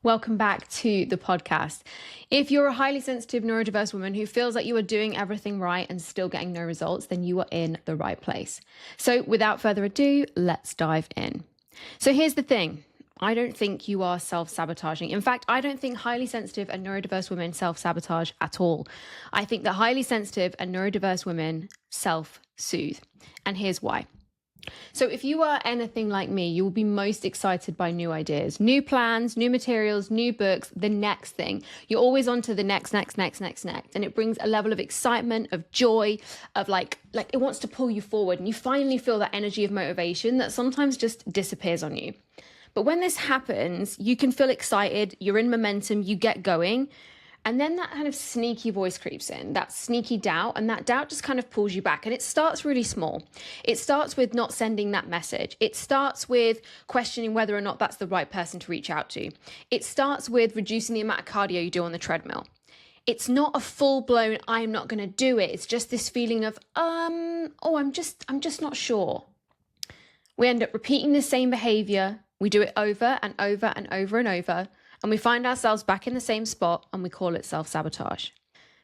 Welcome back to the podcast. If you're a highly sensitive neurodiverse woman who feels like you are doing everything right and still getting no results, then you are in the right place. So without further ado, let's dive in. So here's the thing. I don't think you are self-sabotaging. In fact, I don't think highly sensitive and neurodiverse women self-sabotage at all. I think that highly sensitive and neurodiverse women self-soothe. And here's why. So if you are anything like me, you will be most excited by new ideas, new plans, new materials, new books, the next thing. You're always on to the next. And it brings a level of excitement, of joy, of like it wants to pull you forward. And you finally feel that energy of motivation that sometimes just disappears on you. But when this happens, you can feel excited, you're in momentum, you get going. And then that kind of sneaky voice creeps in, that sneaky doubt, and that doubt just kind of pulls you back. And it starts really small. It starts with not sending that message. It starts with questioning whether or not that's the right person to reach out to. It starts with reducing the amount of cardio you do on the treadmill. It's not a full-blown, I'm not going to do it. It's just this feeling of, I'm just not sure. We end up repeating the same behavior. We do it over and over and over and over. And we find ourselves back in the same spot and we call it self-sabotage.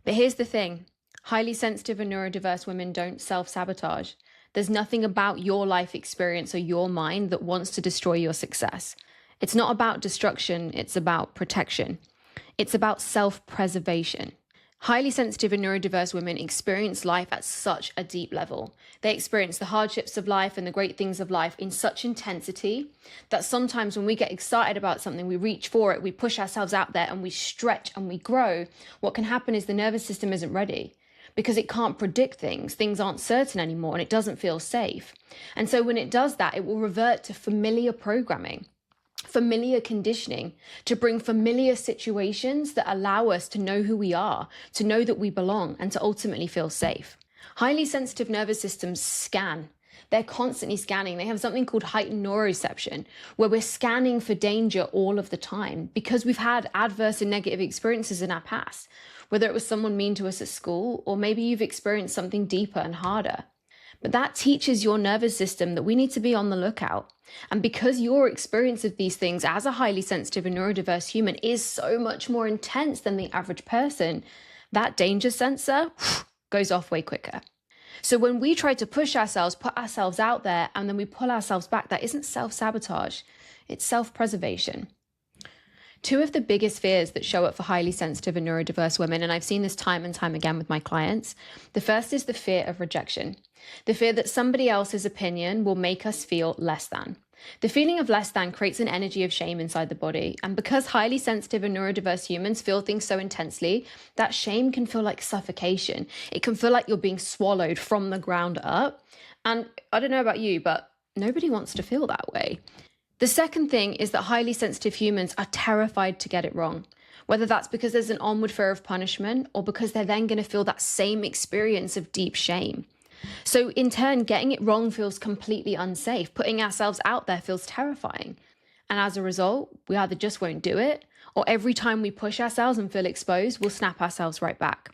But here's the thing. Highly sensitive and neurodiverse women don't self-sabotage. There's nothing about your life experience or your mind that wants to destroy your success. It's not about destruction. It's about protection. It's about self-preservation. Highly sensitive and neurodiverse women experience life at such a deep level. They experience the hardships of life and the great things of life in such intensity that sometimes when we get excited about something, we reach for it, we push ourselves out there and we stretch and we grow. What can happen is the nervous system isn't ready because it can't predict things. Things aren't certain anymore and it doesn't feel safe. And so when it does that, it will revert to familiar programming, familiar conditioning, to bring familiar situations that allow us to know who we are, to know that we belong, and to ultimately feel safe. Highly sensitive nervous systems scan. They're constantly scanning. They have something called heightened neuroception, where we're scanning for danger all of the time because we've had adverse and negative experiences in our past, whether it was someone mean to us at school, or maybe you've experienced something deeper and harder. But that teaches your nervous system that we need to be on the lookout. And because your experience of these things as a highly sensitive and neurodiverse human is so much more intense than the average person, that danger sensor goes off way quicker. So when we try to push ourselves, put ourselves out there, and then we pull ourselves back, that isn't self-sabotage, it's self-preservation. Two of the biggest fears that show up for highly sensitive and neurodiverse women, and I've seen this time and time again with my clients, the first is the fear of rejection. The fear that somebody else's opinion will make us feel less than. The feeling of less than creates an energy of shame inside the body. And because highly sensitive and neurodiverse humans feel things so intensely, that shame can feel like suffocation. It can feel like you're being swallowed from the ground up. And I don't know about you, but nobody wants to feel that way. The second thing is that highly sensitive humans are terrified to get it wrong, whether that's because there's an onward fear of punishment or because they're then going to feel that same experience of deep shame. So in turn, getting it wrong feels completely unsafe. Putting ourselves out there feels terrifying. And as a result, we either just won't do it, or every time we push ourselves and feel exposed, we'll snap ourselves right back.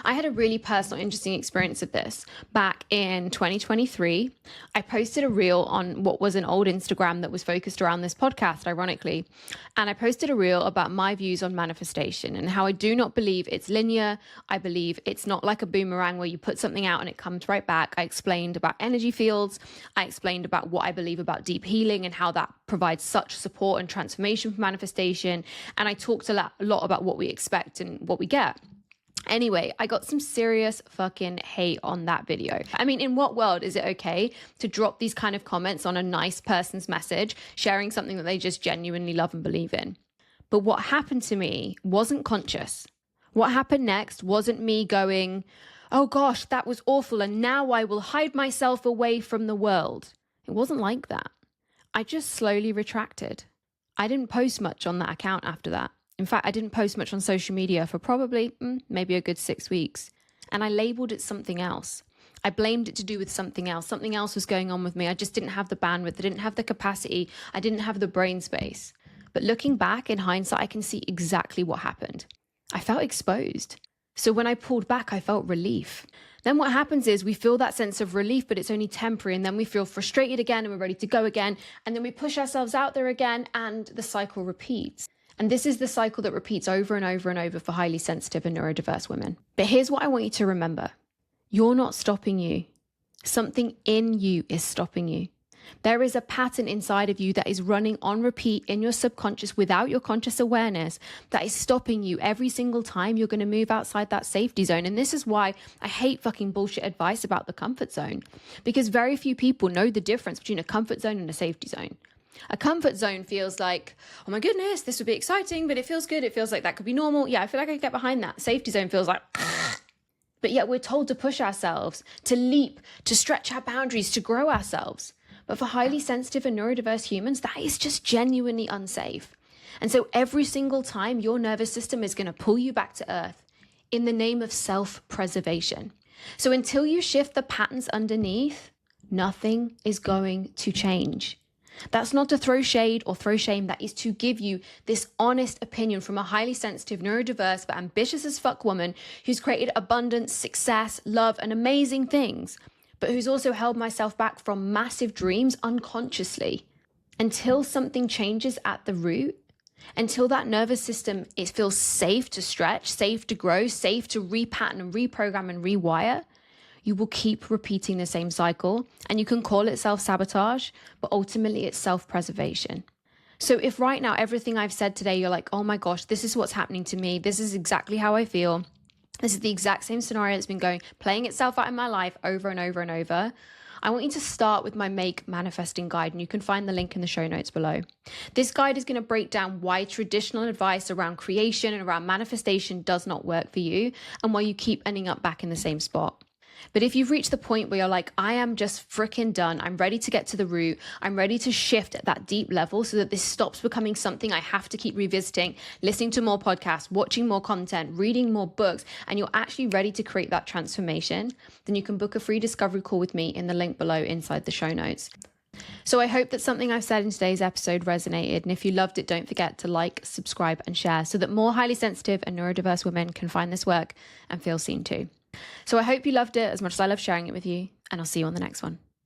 I had a really personal, interesting experience of this back in 2023. I posted a reel on what was an old Instagram that was focused around this podcast, ironically. And I posted a reel about my views on manifestation and how I do not believe it's linear. I believe it's not like a boomerang where you put something out and it comes right back. I explained about energy fields. I explained about what I believe about deep healing and how that provides such support and transformation for manifestation. And I talked a lot about what we expect and what we get. Anyway, I got some serious fucking hate on that video. I mean, in what world is it okay to drop these kind of comments on a nice person's message, sharing something that they just genuinely love and believe in? But what happened to me wasn't conscious. What happened next wasn't me going, oh gosh, that was awful, and now I will hide myself away from the world. It wasn't like that. I just slowly retracted. I didn't post much on that account after that. In fact, I didn't post much on social media for probably maybe a good 6 weeks. And I labeled it something else. I blamed it to do with something else. Something else was going on with me. I just didn't have the bandwidth. I didn't have the capacity. I didn't have the brain space. But looking back in hindsight, I can see exactly what happened. I felt exposed. So when I pulled back, I felt relief. Then what happens is we feel that sense of relief, but it's only temporary. And then we feel frustrated again and we're ready to go again. And then we push ourselves out there again and the cycle repeats. And this is the cycle that repeats over and over and over for highly sensitive and neurodiverse women. But here's what I want you to remember. You're not stopping you. Something in you is stopping you. There is a pattern inside of you that is running on repeat in your subconscious without your conscious awareness that is stopping you every single time you're going to move outside that safety zone. And this is why I hate fucking bullshit advice about the comfort zone, because very few people know the difference between a comfort zone and a safety zone. A comfort zone feels like, oh my goodness, this would be exciting, but it feels good. It feels like that could be normal. Yeah, I feel like I could get behind that. Safety zone feels like, but yet we're told to push ourselves, to leap, to stretch our boundaries, to grow ourselves. But for highly sensitive and neurodiverse humans, that is just genuinely unsafe. And so every single time your nervous system is going to pull you back to earth in the name of self-preservation. So until you shift the patterns underneath, nothing is going to change. That's not to throw shade or throw shame. That is to give you this honest opinion from a highly sensitive, neurodiverse, but ambitious as fuck woman who's created abundance, success, love, and amazing things, but who's also held myself back from massive dreams unconsciously. Until something changes at the root, until that nervous system, it feels safe to stretch, safe to grow, safe to repattern and reprogram and rewire, you will keep repeating the same cycle. And you can call it self-sabotage, but ultimately it's self-preservation. So if right now everything I've said today, you're like, oh my gosh, this is what's happening to me. This is exactly how I feel. This is the exact same scenario that's been playing itself out in my life over and over and over. I want you to start with my Make Manifesting Guide, and you can find the link in the show notes below. This guide is going to break down why traditional advice around creation and around manifestation does not work for you and why you keep ending up back in the same spot. But if you've reached the point where you're like, I am just freaking done, I'm ready to get to the root, I'm ready to shift at that deep level so that this stops becoming something I have to keep revisiting, listening to more podcasts, watching more content, reading more books, and you're actually ready to create that transformation, then you can book a free discovery call with me in the link below inside the show notes. So I hope that something I've said in today's episode resonated. And if you loved it, don't forget to like, subscribe, and share so that more highly sensitive and neurodiverse women can find this work and feel seen too. So I hope you loved it as much as I love sharing it with you, and I'll see you on the next one.